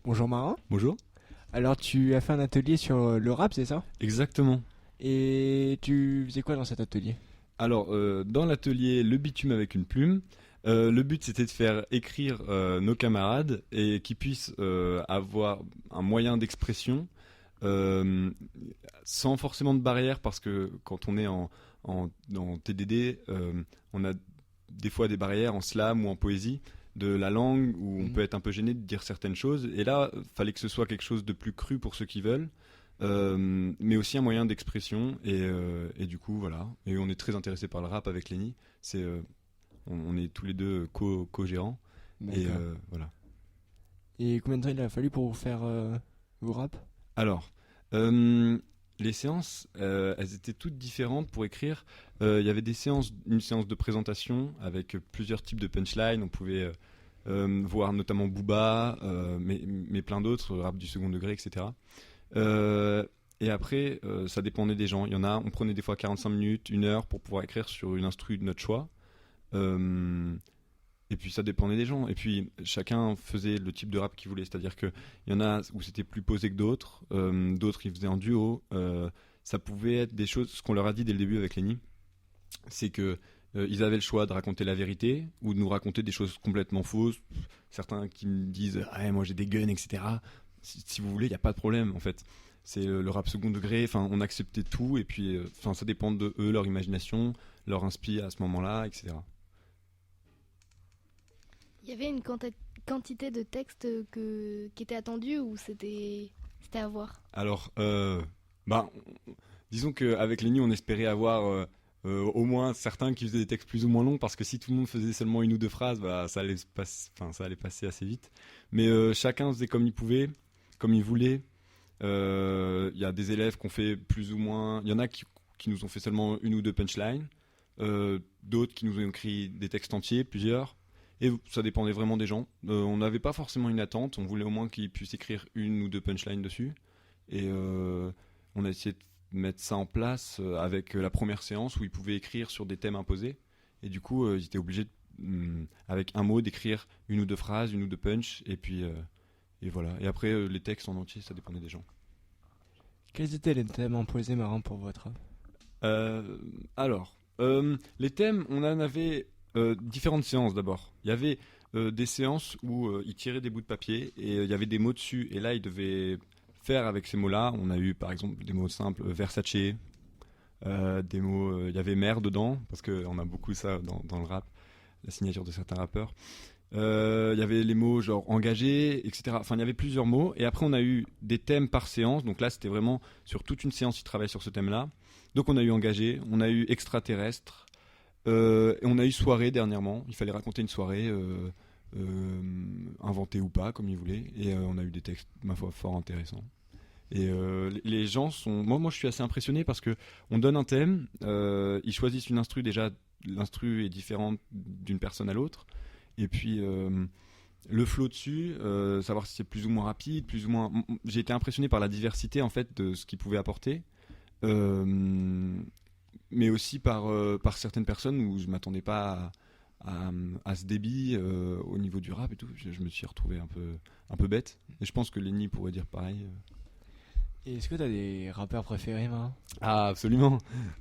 Bonjour Marin. Bonjour. Alors tu as fait un atelier sur le rap, c'est ça? Exactement. Et tu faisais quoi dans cet atelier? Alors, dans l'atelier Le bitume avec une plume, le but c'était de faire écrire nos camarades et qu'ils puissent avoir un moyen d'expression euh, sans forcément de barrière parce que quand on est en TDD, on a des fois des barrières en slam ou en poésie de la langue où on Mhm. peut être un peu gêné de dire certaines choses. Et là, fallait que ce soit quelque chose de plus cru pour ceux qui veulent. Mais aussi un moyen d'expression et du coup voilà, et on est très intéressé par le rap avec Lenny. On est tous les deux co-gérants et D'accord. voilà. Et combien de temps il a fallu pour vous faire vos rap? Alors, euh, les séances, elles étaient toutes différentes pour écrire. Il y avait une séance de présentation avec plusieurs types de punchlines. On pouvait voir notamment Booba, mais plein d'autres, rap du second degré, etc. Euh, et après, ça dépendait des gens. Il y en a, on prenait des fois 45 minutes, 1 heure pour pouvoir écrire sur une instru de notre choix. Euh, et puis ça dépendait des gens. Et puis chacun faisait le type de rap qu'il voulait. C'est-à-dire qu'il y en a où c'était plus posé que d'autres. D'autres, ils faisaient en duo. Ça pouvait être des choses. Ce qu'on leur a dit dès le début avec Lenny, c'est que ils avaient le choix de raconter la vérité ou de nous raconter des choses complètement fausses. Certains qui me disent ah, ouais, moi j'ai des guns, etc. Si vous voulez, il n'y a pas de problème en fait. C'est le rap second degré, enfin, on acceptait tout et puis ça dépend de eux, leur imagination, leur inspi à ce moment-là, etc. Il y avait une quantité de textes qui était attendue ou c'était à voir? Alors, bah, disons qu'avec Lenny, on espérait avoir au moins certains qui faisaient des textes plus ou moins longs, parce que si tout le monde faisait seulement 1 ou 2 phrases, bah, ça allait passer assez vite. Mais chacun faisait comme il pouvait, comme il voulait. Il y a des élèves qui ont fait plus ou moins. Il y en a qui nous ont fait seulement 1 ou 2 punchlines, d'autres qui nous ont écrit des textes entiers, plusieurs. Et ça dépendait vraiment des gens. On n'avait pas forcément une attente, on voulait au moins qu'ils puissent écrire 1 ou 2 punchlines dessus. Et on a essayé de mettre ça en place avec la première séance où ils pouvaient écrire sur des thèmes imposés. Et du coup, ils étaient obligés, avec un mot, d'écrire 1 ou 2 phrases, 1 ou 2 punch. Et voilà. Et après, les textes en entier, ça dépendait des gens. Quels étaient les thèmes imposés Marin pour votre rap? Euh, alors, les thèmes, on en avait différentes séances d'abord. Il y avait des séances où ils tiraient des bouts de papier et il y avait des mots dessus. Et là, ils devaient faire avec ces mots-là. On a eu par exemple des mots simples, Versace, des mots, il y avait mère dedans, parce qu'on a beaucoup ça dans le rap, la signature de certains rappeurs. Il y avait les mots genre engagé, etc. Enfin, il y avait plusieurs mots. Et après, on a eu des thèmes par séance. Donc là, c'était vraiment sur toute une séance, ils travaillaient sur ce thème-là. Donc on a eu engagé, on a eu extraterrestre, et on a eu soirée dernièrement. Il fallait raconter une soirée, inventée ou pas, comme ils voulaient. Et on a eu des textes, ma foi, fort intéressants. Et les gens sont. Moi, je suis assez impressionné parce que on donne un thème, ils choisissent une instru. Déjà, l'instru est différente d'une personne à l'autre. Et puis le flow dessus, savoir si c'est plus ou moins rapide, plus ou moins. J'ai été impressionné par la diversité en fait de ce qu'il pouvait apporter, euh, mais aussi par certaines personnes où je m'attendais pas à ce débit au niveau du rap et tout. Je me suis retrouvé un peu bête. Et je pense que Lenny pourrait dire pareil. Et est-ce que t'as des rappeurs préférés Marin? Ah, absolument.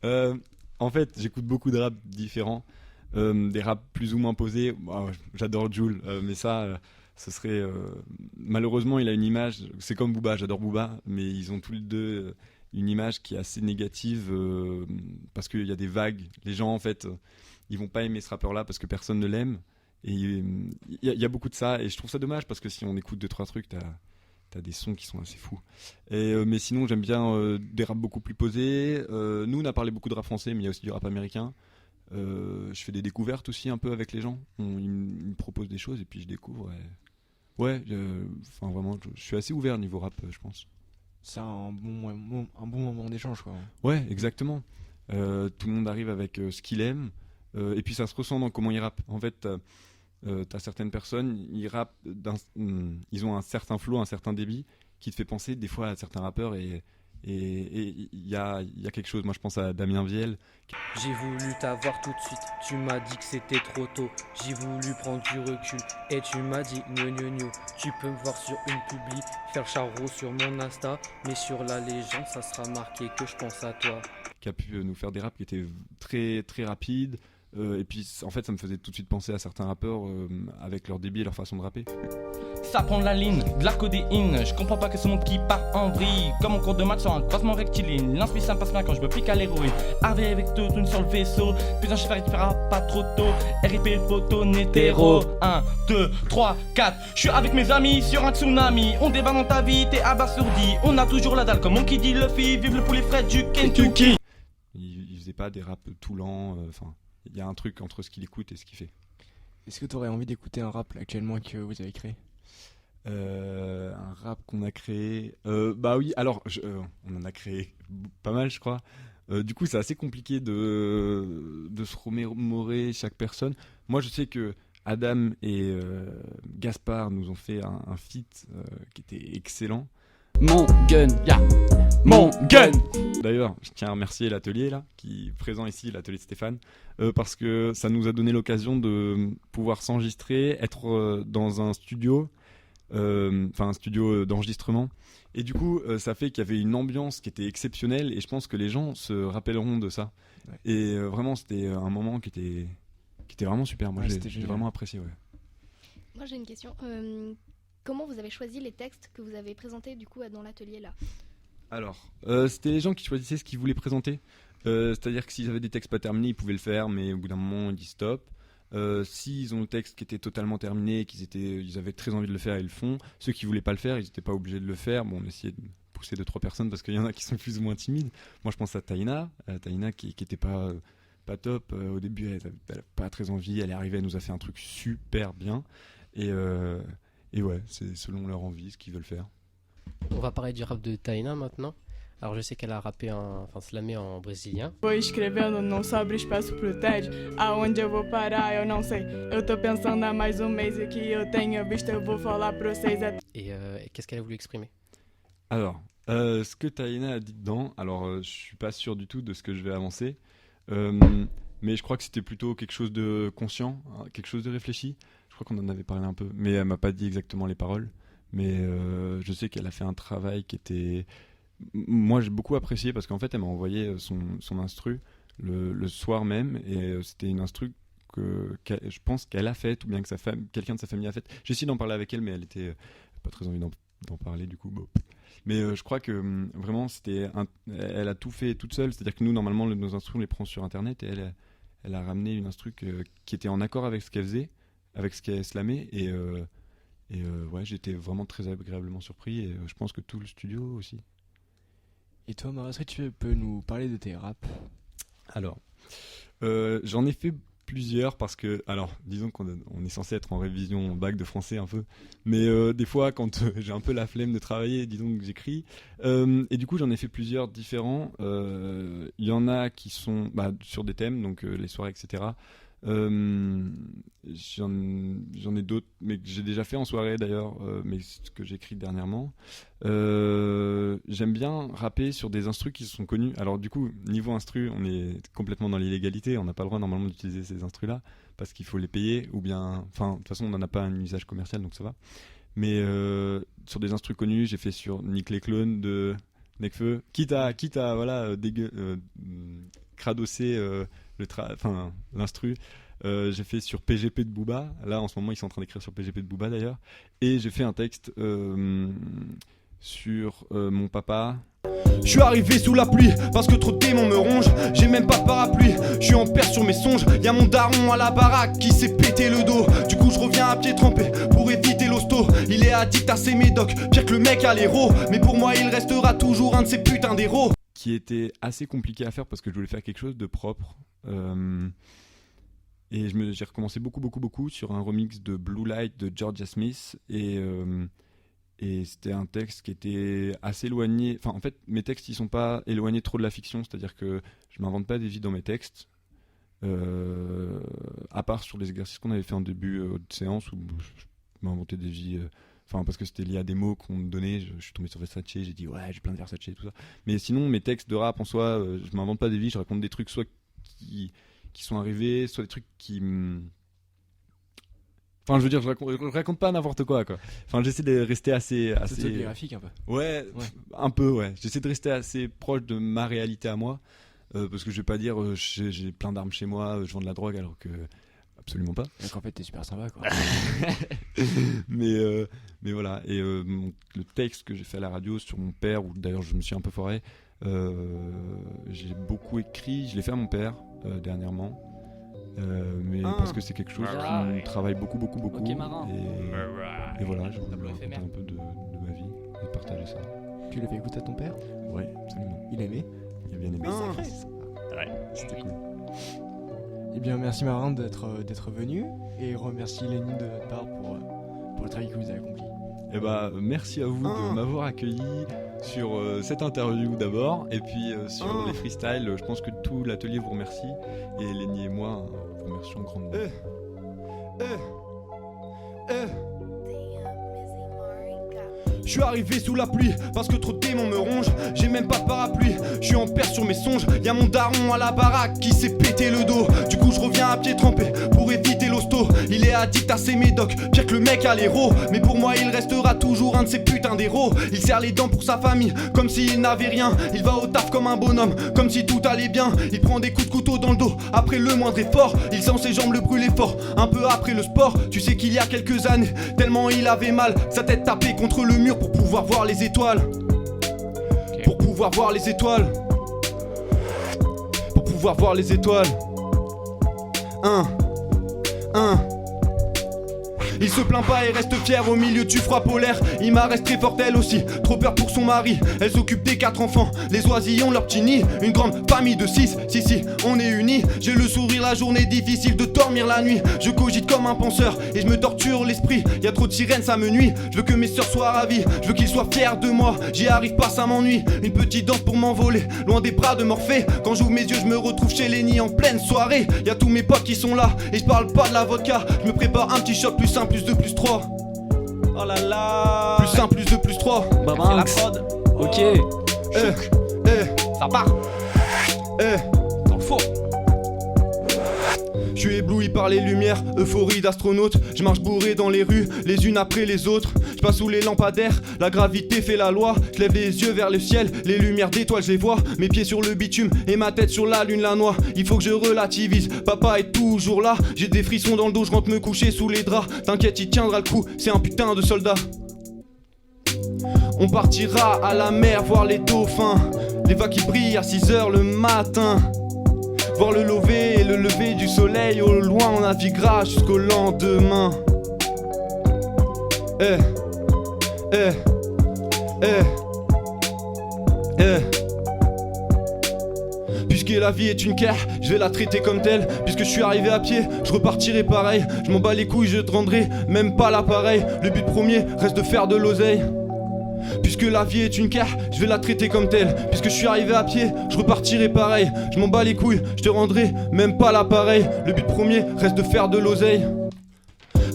Euh, En fait, j'écoute beaucoup de rap différents. Des raps plus ou moins posés. Bon, j'adore Jul, mais ça, ce serait. Malheureusement, il a une image. C'est comme Booba, j'adore Booba, mais ils ont tous les deux une image qui est assez négative parce qu'il y a des vagues. Les gens, en fait, ils vont pas aimer ce rappeur-là parce que personne ne l'aime. Et il y a beaucoup de ça. Et je trouve ça dommage parce que si on écoute 2 3 trucs, t'as des sons qui sont assez fous. Mais sinon, j'aime bien des raps beaucoup plus posés. Nous, on a parlé beaucoup de rap français, mais il y a aussi du rap américain. Je fais des découvertes aussi un peu avec les gens. Ils me proposent des choses et puis je découvre. Ouais, enfin vraiment, je suis assez ouvert niveau rap, je pense. C'est un bon moment d'échange quoi. Ouais, exactement. Tout le monde arrive avec ce qu'il aime. Et puis ça se ressent dans comment il rappe. En fait, t'as certaines personnes, ils rappent, ils ont un certain flow, un certain débit qui te fait penser des fois à certains rappeurs et Et il y a quelque chose, moi je pense à Damien Viel. J'ai voulu t'avoir tout de suite, tu m'as dit que c'était trop tôt. J'ai voulu prendre du recul et tu m'as dit gno. Tu peux me voir sur une publi, faire charreau sur mon Insta, mais sur la légende ça sera marqué que je pense à toi. Qui a pu nous faire des raps qui étaient très très rapides. Et puis en fait ça me faisait tout de suite penser à certains rappeurs avec leur débit et leur façon de rapper. Ça prend de la ligne, de la codéine. Je comprends pas que ce monde qui part en vrille. Comme en cours de match sur un croisement rectiligne. L'inspi ça me passe bien quand je me pique à l'héroïne. Arrivé avec toute une sur le vaisseau. Putain j'espère qu'il fera pas trop tôt. RIP le poteau Netero. 1, 2, 3, 4. Je suis avec mes amis sur un tsunami. On débat dans ta vie, t'es abasourdi. On a toujours la dalle comme Monkey D. Luffy. Vive le poulet frais du Kentucky. Il faisait pas des raps tout lents. Enfin, il y a un truc entre ce qu'il écoute et ce qu'il fait. Est-ce que tu aurais envie d'écouter un rap là, actuellement que vous avez créé? Un rap qu'on a créé. Bah oui, alors on en a créé pas mal, je crois. Du coup, c'est assez compliqué de se remémorer chaque personne. Moi, je sais que Adam et Gaspard nous ont fait un feat qui était excellent. Mon gun, yeah. Mon gun. D'ailleurs, je tiens à remercier l'atelier là, qui est présent ici, l'atelier de Stéphane, parce que ça nous a donné l'occasion de pouvoir s'enregistrer, être dans un studio, un studio d'enregistrement. Et du coup, ça fait qu'il y avait une ambiance qui était exceptionnelle, et je pense que les gens se rappelleront de ça. Ouais. Et vraiment, c'était un moment qui était vraiment super. Moi, j'ai vraiment apprécié. Ouais. Moi, j'ai une question. Comment vous avez choisi les textes que vous avez présentés du coup dans l'atelier là? Alors, c'était les gens qui choisissaient ce qu'ils voulaient présenter. C'est-à-dire que s'ils avaient des textes pas terminés, ils pouvaient le faire, mais au bout d'un moment, ils disent stop. S'ils ont le texte qui était totalement terminé, ils avaient très envie de le faire, ils le font. Ceux qui voulaient pas le faire, ils n'étaient pas obligés de le faire. Bon, on essayait de pousser 2-3 personnes parce qu'il y en a qui sont plus ou moins timides. Moi, je pense à Taïna qui était pas top. Au début, elle avait pas très envie. Elle est arrivée, elle nous a fait un truc super bien. Et ouais, c'est selon leur envie, ce qu'ils veulent faire. On va parler du rap de Taïna maintenant. Alors je sais qu'elle a rappé, slamé en brésilien. Vou escrevendo num sobre espaço pro tédio. Aonde eu vou parar eu não sei. Eu tô pensando há mais mês e que eu tenho visto eu vou falar pra vocês. Et qu'est-ce qu'elle a voulu exprimer? Alors, ce que Taïna a dit dedans, alors je suis pas sûr du tout de ce que je vais avancer, mais je crois que c'était plutôt quelque chose de conscient, quelque chose de réfléchi. Je crois qu'on en avait parlé un peu, mais elle m'a pas dit exactement les paroles. Mais je sais qu'elle a fait un travail qui était... Moi j'ai beaucoup apprécié parce qu'en fait elle m'a envoyé son instru le soir même, et c'était une instru que je pense qu'elle a faite, ou bien que quelqu'un de sa famille a faite. J'ai essayé d'en parler avec elle, mais elle était pas très envie d'en parler du coup. Bon. Mais je crois que vraiment elle a tout fait toute seule, c'est-à-dire que nous normalement nos instrus on les prend sur internet, et elle a ramené une instru qui était en accord avec ce qu'elle faisait, avec ce qu'elle slamait, et ouais, j'étais vraiment très agréablement surpris, et je pense que tout le studio aussi. Et toi, Mara, est-ce que tu peux nous parler de tes raps? Alors, j'en ai fait plusieurs parce que, alors, disons qu'on est censé être en révision bac de français un peu, mais des fois, quand j'ai un peu la flemme de travailler, disons que j'écris, et du coup, j'en ai fait plusieurs différents. Il y en a qui sont sur des thèmes, donc les soirées, etc. J'en ai d'autres, mais que j'ai déjà fait en soirée d'ailleurs, mais ce que j'écris dernièrement. J'aime bien rapper sur des instrus qui sont connus. Alors du coup, niveau instru, on est complètement dans l'illégalité, on n'a pas le droit normalement d'utiliser ces instrus là parce qu'il faut les payer, ou bien, enfin de toute façon on n'en a pas un usage commercial, donc ça va. Mais sur des instrus connus, j'ai fait sur Nick les Clones de Nekfeu, quitte à voilà, cradosser l'instru. J'ai fait sur PGP de Booba. Là en ce moment ils sont en train d'écrire sur PGP de Booba d'ailleurs. Et j'ai fait un texte sur mon papa. Je suis arrivé sous la pluie parce que trop de démons me rongent. J'ai même pas de parapluie, je suis en perte sur mes songes. Y'a mon daron à la baraque qui s'est pété le dos. Du coup je reviens à pied trempé pour éviter l'hosto. Il est addict à ses médocs, pire que le mec à l'héros. Mais pour moi il restera toujours un de ces putains d'héros. Qui était assez compliqué à faire parce que je voulais faire quelque chose de propre. Et j'ai recommencé beaucoup sur un remix de Blue Light de Georgia Smith, et c'était un texte qui était assez éloigné. Enfin, en fait, mes textes ils sont pas éloignés trop de la fiction, c'est-à-dire que je m'invente pas des vies dans mes textes, à part sur les exercices qu'on avait fait en début de séance où m'inventer des vies. Enfin, parce que c'était lié à des mots qu'on me donnait. Je suis tombé sur Versace, j'ai dit ouais, j'ai plein de Versace et tout ça. Mais sinon, mes textes de rap en soi, je m'invente pas des vies. Je raconte des trucs soit qui sont arrivés, soit des trucs qui Enfin, je veux dire, je raconte pas n'importe quoi. Enfin, j'essaie de rester assez... C'est autobiographique un peu. Ouais, un peu, ouais. J'essaie de rester assez proche de ma réalité à moi. Parce que je vais pas dire, j'ai plein d'armes chez moi, je vends de la drogue, alors que... Absolument pas. Donc en fait, t'es super sympa, quoi. mais voilà. Et le texte que j'ai fait à la radio sur mon père, où d'ailleurs je me suis un peu foiré, j'ai beaucoup écrit, je l'ai fait à mon père dernièrement. Mais parce que c'est quelque chose qui me travaille beaucoup. Ok, marrant. Et voilà, je voulais raconter un peu de ma vie et partager ça. Tu l'as fait écouter à ton père? Ouais, absolument. Il a aimé? Il a bien aimé. Ouais, c'était cool. Eh bien, merci Marin d'être venu et remercie Lenny de notre part pour le travail que vous avez accompli. Eh bah, merci à vous de m'avoir accueilli sur cette interview d'abord, et puis sur les freestyles. Je pense que tout l'atelier vous remercie, et Lenny et moi vous remercions grandement. Je suis arrivé sous la pluie parce que trop de démons me rongent. J'ai même pas de parapluie, je suis en perte sur mes songes. Y'a mon daron à la baraque qui s'est pété le dos. Du coup je reviens à pied trempé pour éviter l'hosto. Il est addict à ses médocs, pire que le mec à l'héros. Mais pour moi il restera toujours un de ces putains d'héros. Il serre les dents pour sa famille comme s'il n'avait rien. Il va au taf comme un bonhomme, comme si tout allait bien. Il prend des coups de couteau dans le dos après le moindre effort. Il sent ses jambes le brûler fort, un peu après le sport. Tu sais qu'il y a quelques années, tellement il avait mal, sa tête tapée contre le mur pour pouvoir voir les étoiles. Pour pouvoir voir les étoiles. Pour pouvoir voir les étoiles. Il se plaint pas et reste fier au milieu du froid polaire. Il m'a resté fort elle aussi, trop peur pour son mari. Elle s'occupe des 4 enfants, les oisillons leur petit nid. Une grande famille de 6, si, on est unis. J'ai le sourire la journée, difficile de dormir la nuit. Je cogite comme un penseur et je me torture l'esprit. Y'a trop de sirènes, ça me nuit. Je veux que mes sœurs soient ravies, je veux qu'ils soient fiers de moi. J'y arrive pas, ça m'ennuie. Une petite danse pour m'envoler, loin des bras de Morphée. Quand j'ouvre mes yeux, je me retrouve chez Lenny en pleine soirée. Y'a tous mes potes qui sont là et je parle pas de la vodka. Je me prépare un petit shot plus 1 plus 2 plus 3. Oh là là. Plus 1 plus 2 plus 3. C'est la prod. Ok. Ça part. Dans le four. Je suis ébloui par les lumières, euphorie d'astronaute. Je marche bourré dans les rues, les unes après les autres. Je passe sous les lampadaires, la gravité fait la loi. Je lève les yeux vers le ciel, les lumières d'étoiles je les vois. Mes pieds sur le bitume et ma tête sur la lune la noix. Il faut que je relativise, papa est toujours là. J'ai des frissons dans le dos, je rentre me coucher sous les draps. T'inquiète, il tiendra le coup, c'est un putain de soldat. On partira à la mer voir les dauphins. Les vagues qui brillent à 6h le matin. Voir le lever et le lever du soleil. Au loin on naviguera jusqu'au lendemain. Puisque la vie est une guerre, je vais la traiter comme telle. Puisque je suis arrivé à pied, je repartirai pareil. Je m'en bats les couilles, je te rendrai même pas l'appareil. Le but premier reste de faire de l'oseille. Puisque la vie est une guerre, je vais la traiter comme telle. Puisque je suis arrivé à pied, je repartirai pareil. Je m'en bats les couilles, je te rendrai même pas l'appareil. Le but premier reste de faire de l'oseille.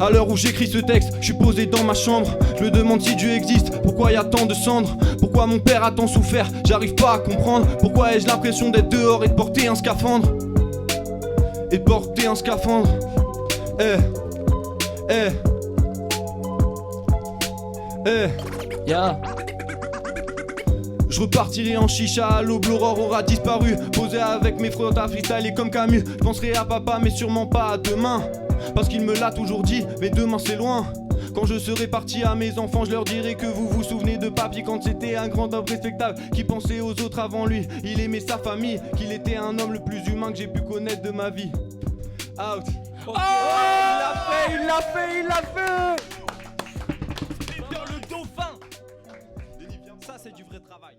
À l'heure où j'écris ce texte, je suis posé dans ma chambre. Je me demande si Dieu existe, pourquoi y a tant de cendres. Pourquoi mon père a tant souffert, j'arrive pas à comprendre. Pourquoi ai-je l'impression d'être dehors et de porter un scaphandre. Et de porter un scaphandre. Ya. Je repartirai en chicha à l'aube, l'aurore aura disparu. Posé avec mes frères à freestyler comme Camus. Je penserai à papa mais sûrement pas à demain. Parce qu'il me l'a toujours dit, mais demain c'est loin. Quand je serai parti à mes enfants, je leur dirai que vous vous souvenez de papy quand c'était un grand homme respectable qui pensait aux autres avant lui. Il aimait sa famille, qu'il était un homme le plus humain que j'ai pu connaître de ma vie. Out. Okay. Oh, il l'a fait. Le dauphin. Ça c'est du vrai travail.